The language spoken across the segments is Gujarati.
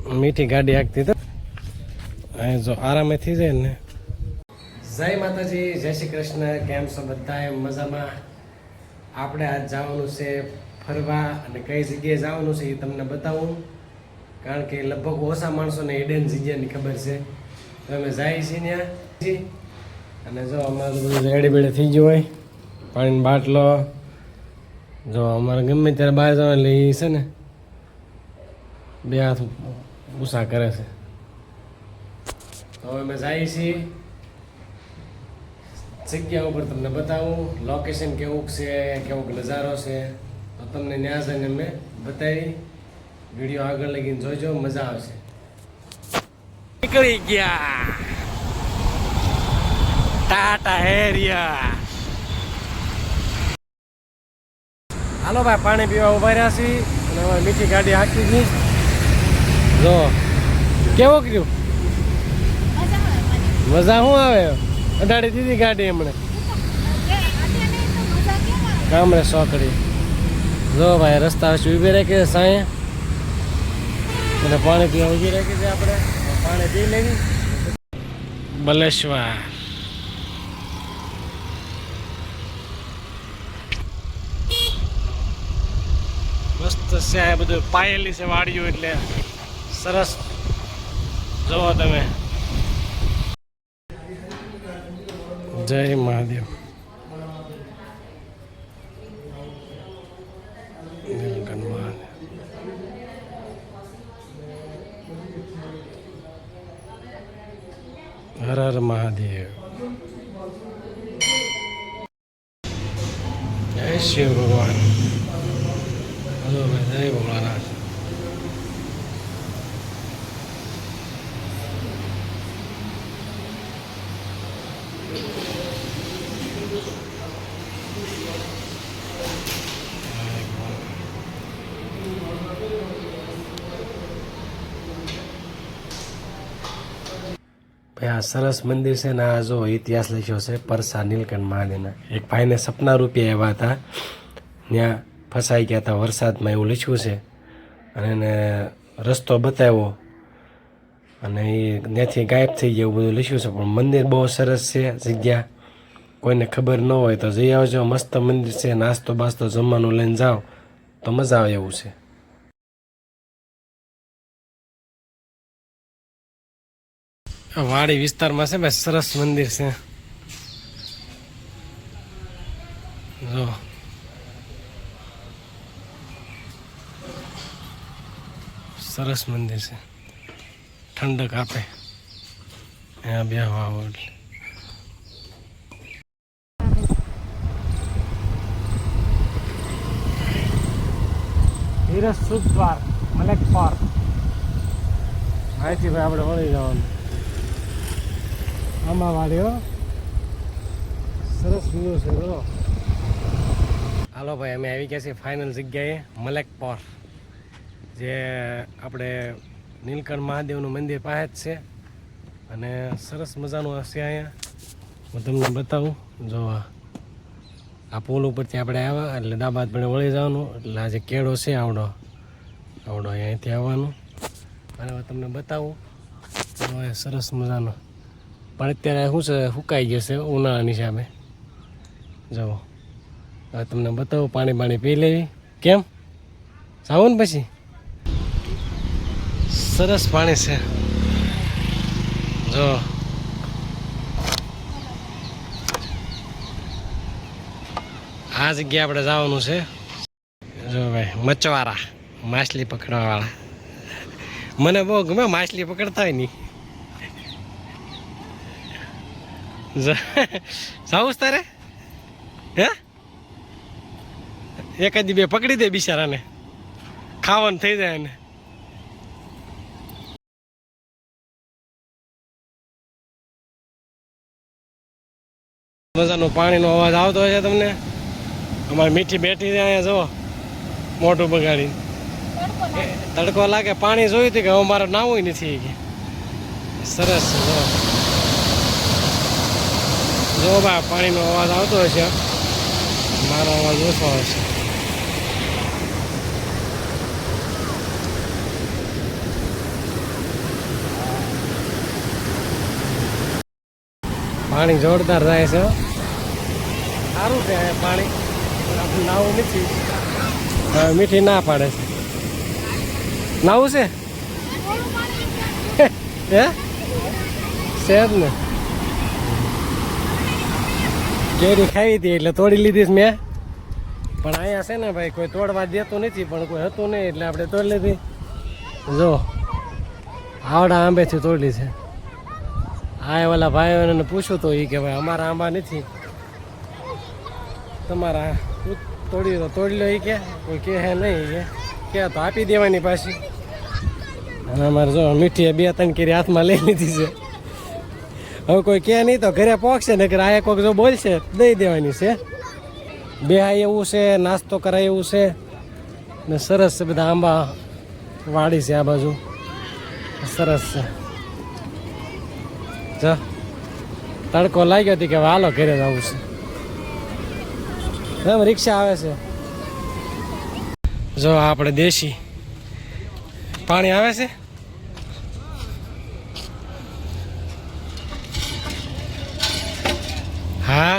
મીઠી ગાડી હાંકતી તો અહીં જો આરામે થઈ જાય ને. જય માતાજી, જય શ્રી કૃષ્ણ. કેમ છો બધા? મજામાં. આપણે આજ જવાનું છે ફરવા, અને કઈ જગ્યાએ જવાનું છે એ તમને બતાવું, કારણ કે લગભગ ઓછા માણસોને હિડન જગ્યાની ખબર છે. તો અમે જાય છીએ ત્યાં, અને જો અમારું બધું રેડી બેડી થઈ ગયું હોય, પાણીનો બાટલો, જો અમારે ગમે ત્યારે બહાર જવા એટલે એ છે ને બે હાથ ઊંચા કરે છે. તો અમે જઈએ છીએ જગ્યા ઉપર, તમને બતાવું લોકેશન કેવું છે, કેવો નજારો છે, તો તમને ત્યાં જઈને અમે બતાવી. વિડીયો આગળ લગીને જોજો, મજા આવશે. નીકળી ગયા ટાટા હેરિયા. હાલો ભાઈ, પાણી પીવા ઉભા રહ્યા છીએ, અને હવે મીઠી ગાડી હાંકી હતી. જો કેવો કર્યું, મજા શું આવે? અડાડી દીધી ગાડી એમણે ગામડે સોકડી. જો ભાઈ રસ્તા વચ્ચે ઊભી રાખી છે સાંયે, અને પાણી પીવા ઊભી રાખી છે. આપણે પાણી પી લેવી. બલેશ્વર મસ્ત છે, આ બધું પાયેલી છે વાડીઓ, એટલે સરસ. જોવો તમે. જય મહાદેવ. હર હર મહાદેવ. જય શિવ ભગવાન. હલો ભાઈ, જય ભોળાનાથ. ભાઈ આ સરસ મંદિર છે ને. આ જો ઇતિહાસ લખ્યો છે પરસા નીલકંઠ મહાદેવના. એક ભાઈને સપના રૂપે આવ્યા હતા, ત્યાં ફસાઈ ગયા હતા વરસાદમાં, એવું લખ્યું છે. અને એને રસ્તો બતાવ્યો, અને એ ત્યાંથી ગાયબ થઈ ગયા, એવું બધું લખ્યું છે. પણ મંદિર બહુ સરસ છે. જગ્યા કોઈને ખબર ન હોય તો જઈ આવજો. મસ્ત મંદિર છે. નાસ્તો બાસ્તો જમવાનું લઈને જાઓ તો મજા આવે એવું છે. વાડી વિસ્તારમાં છે ભાઈ, સરસ મંદિર છે. જો સરસ મંદિર છે, ઠંડક આપે અહીંયા બેહવા આવો એટલે. હીરસ સુદ્વાર મલેક પાર્ક. અહીંથી ભાઈ આપણે વળી જવાનું. આમાં વાળ્યો સરસ વ્યૂ છે. બરો હાલો ભાઈ, અમે આવી ગયા છીએ ફાઇનલ જગ્યાએ, મલેકપોર, જે આપણે નીલકંઠ મહાદેવનું મંદિર પાસે જ છે. અને સરસ મજાનું હશે અહીંયા. હું તમને બતાવું. જો આ પુલ ઉપરથી આપણે આવ્યા એટલે ડાબા હાથ પણ વળી જવાનું. એટલે આ જે કેળો છે આવડો અહીંયાથી આવવાનું. અને હવે તમને બતાવું. સરસ મજાનો, પણ અત્યારે શું છે, સુકાઈ જશે ઉનાળાની હિસાબે. જુઓ, હવે તમને બતાવું. પાણી પી લેવી. કેમ જાવું ને પછી? સરસ પાણી છે. જો આ જગ્યાએ આપણે જવાનું છે. જો ભાઈ, મચવારા, માછલી પકડવાવાળા. મને બહુ ગમે માછલી પકડતા હોય નહીં. જાવું તારે? હે, એકાદી બે પકડી દે બિચારાને, ખાવાનું થઈ જાય ને. મજાનો પાણીનો અવાજ આવતો હોય છે તમને. અમારી મીઠી બેઠી છે અહીંયા. જુઓ, મોઢું બગાડી, તડકો લાગે. પાણી જોયું હતું કે હવે મારે નાવું નથી. સરસ છે. જો ભાઈ, પાણીનો અવાજ આવતો હશે, મારો અવાજ ઓછો હશે. પાણી જોરદાર જાય છે હો. સારું છે આ પાણી, આપણે નાવું નથી. મીઠી ના પાડે છે. નાવું છે હે છે જ ને. કેરી ખાવી હતી એટલે તોડી લીધી મેં, પણ અહીંયા છે ને ભાઈ કોઈ તોડવા દેતું નથી, પણ કોઈ હતું નહીં એટલે આપણે તોડી લીધી. જો આવડા આંબેથી તોડી છે. આ ઓલા ભાઈઓને પૂછ્યું તો એ કે ભાઈ અમારા આંબા નથી, તમારા તોડી લો એ કે કોઈ કહે નહીં કે તો આપી દેવાની પાછી. અને અમારે જો મીઠી 2-3 કેરી હાથમાં લઈ લીધી છે. હવે કોઈ કહે નહીં તો ઘરે પહોંચશે ને કે આ કોઈક જો બોલશે દઈ દેવાની છે. બેહાય એવું છે, નાસ્તો કરાય એવું છે ને સરસ છે. બધા આંબા વાડી છે આ બાજુ, સરસ છે. જો તડકો લાગ્યો હતી કે હાલો ઘરે જવું છે. એમ રિક્ષા આવે છે. જો આપણે દેશી પાણી આવે છે. હા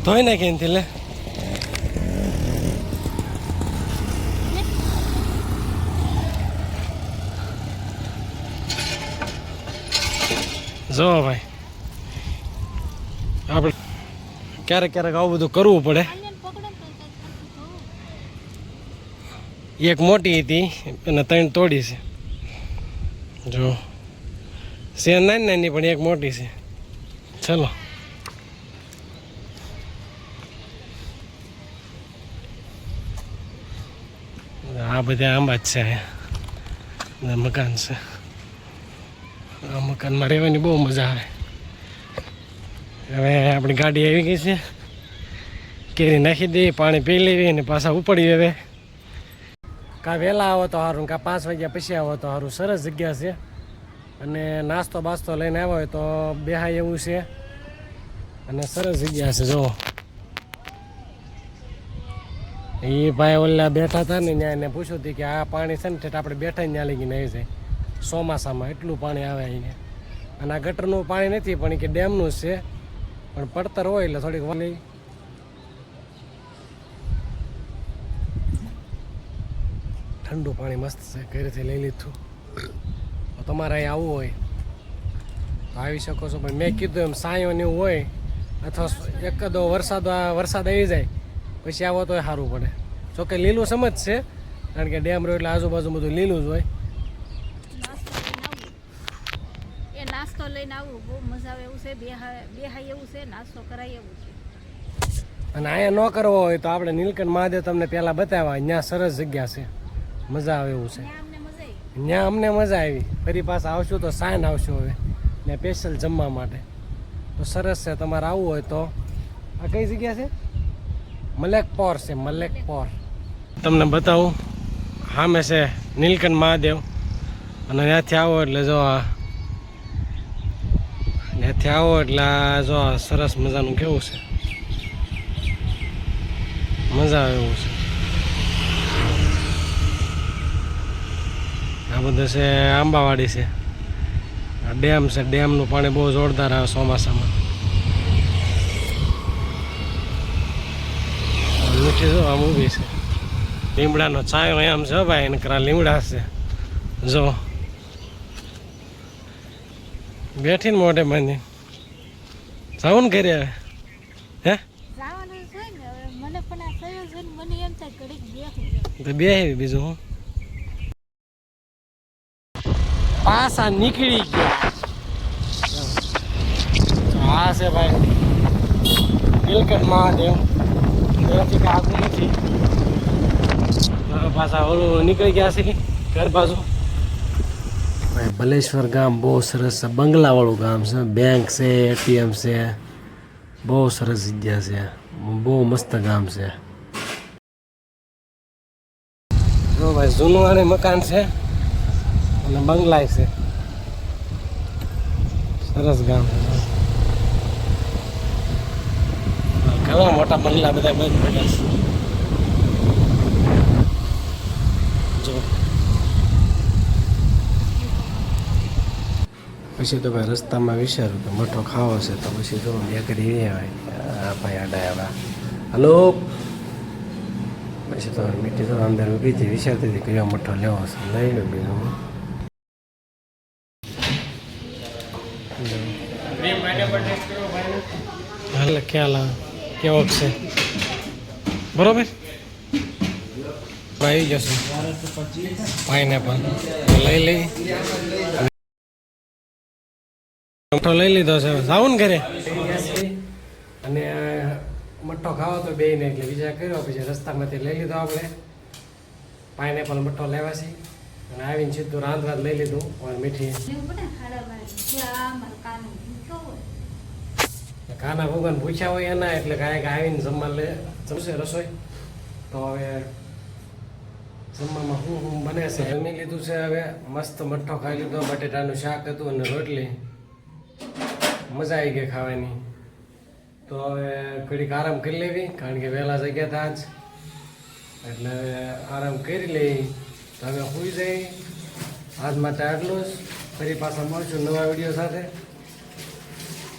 ધોઈ નાખી એનથી લે. જો ભાઈ આપણે ક્યારેક ક્યારેક આવું બધું કરવું પડે. એક મોટી હતી અને 3 તોડી છે. જો છે નાની નાની પણ એક મોટી છે. ચલો આ બધા આંબા જ છે. મકાન છે. આ મકાનમાં રહેવાની બહુ મજા આવે. હવે આપણી ગાડી આવી ગઈ છે. કેરી નાખી દઈએ, પાણી પી લેવી અને પાછા ઉપડી હવે. કાં વહેલા આવો તો સારું, કાં 5 વાગ્યા પછી આવો તો સારું. સરસ જગ્યા છે અને નાસ્તો બાસ્તો લઈને આવ્યો હોય તો બેહાય એવું છે અને સરસ જગ્યા છે. જો એ ભાઈ ઓલા બેઠા હતા ને ત્યાં એને પૂછ્યું હતું કે આ પાણી છે ને ઠેઠ આપણે બેઠા ત્યાં લઈને આવી જાય ચોમાસામાં, એટલું પાણી આવે અહીંયા. અને આ ગટરનું પાણી નથી પણ કે ડેમનું જ છે, પણ પડતર હોય એટલે થોડીક વાલી. ઠંડુ પાણી મસ્ત છે, ઘરેથી લઈ લીધું. તમારે અહીં આવવું હોય તો આવી શકો છો. પણ મેં કીધું એમ સાયો ને એવું હોય અથવા એકાદો વરસાદ આવી જાય પછી આવો તો સારું પડે. જોકે લીલું સમજ છે કારણ કે ડેમ રહ્યો એટલે આજુબાજુ બધું લીલું જ હોય. નાસ્તો લઈને આવું બહુ મજા આવે એવું છે. બેહાય એવું છે, નાસ્તો કરાય એવું છે. અને અહીંયા ન કરવો હોય તો આપણે નીલકંઠ મહાદેવ તમને પહેલાં બતાવ્યા, ત્યાં સરસ જગ્યા છે, મજા આવે એવું છે. ત્યાં અમને મજા આવી. ફરી પાછા આવશું તો સાંજ આવશું હવે ને સ્પેશિયલ જમવા માટે. તો સરસ છે. તમારે આવવું હોય તો આ કઈ જગ્યા છે? મલેકપોર છે. મલેકપોર તમને બતાવું. સામે છે નીલકંઠ મહાદેવ અને ત્યાંથી આવો એટલે જો ત્યાંથી આવો એટલે જો સરસ મજાનું કેવું છે, મજા આવે એવું છે. આ બધું છે આંબાવાડી છે. આ ડેમ છે. ડેમનું પાણી બહુ જોરદાર આવે ચોમાસામાં. મીઠી જો આમ ઊભી છે. લીમડાનો છાંયો એમ છે ભાઈ, એને કરા લીમડા છે. જો બેઠીને મોઢે બાંધી જાવું ને ઘરે હવે. હે તો બે બીજું હું પાછા નીકળી ગયા. આ છે ભાઈ નીલકંઠ મહાદેવ. ત્યાંથી આગળ નથી, પાછા ઓલું નીકળી ગયા છે ઘર બાજુ. ભાઈ ભલેશ્વર ગામ બહુ સરસ છે. બંગલાવાળું ગામ છે. બેંક છે, ATM છે. બહુ સરસ જગ્યા છે. બહુ મસ્ત ગામ છે. જો ભાઈ જૂનું આને મકાન છે અને બંગલા છે. સરસ ગામ છે. ઘણા મોટા બંગલા બધા બંધ પડ્યા છે. જો પછી તો ભાઈ રસ્તામાં વિચાર્યું કે મઠો ખાવો છે તો પછી તો બે કરી ભાઈ આ ભાઈ આડા આવ્યા હલો પછી તો મીઠી તો અંદર ઊભી હતી વિચારતી હતી કયો મઠો લેવો છે લઈ લો બીજું હાલ ખ્યાલ કેવો છે બરોબર આવી જશે પાઇનેપલ લઈ લઈ મઠો લઈ લીધો છે જાવું ને ઘરે અને મઠો ખાવો તો બે ને એટલે બીજા કર્યો પછી રસ્તામાંથી લઈ લીધો આપણે પાઇનેપલ મઠો લેવાશી અને આવીને સીધું રાંધવા લઈ લીધું અને મીઠી ખાના ભગવાન પૂછ્યા હોય એના એટલે કાંઈક આવીને જમવા જમશે રસોઈ તો હવે જમવામાં શું બને છે જમી લીધું છે હવે મસ્ત મઠ્ઠો ખાઈ લીધો બટેટાનું શાક હતું અને રોટલી મજા આવી ગઈ ખાવાની તો હવે ઘડીક આરામ કરી લેવી કારણ કે વહેલા જગ્યા હતા જ એટલે હવે આરામ કરી લઈ તો હવે સુઈ જઈ આજ માટે આટલું જ ફરી પાછા મળશું નવા વિડીયો સાથે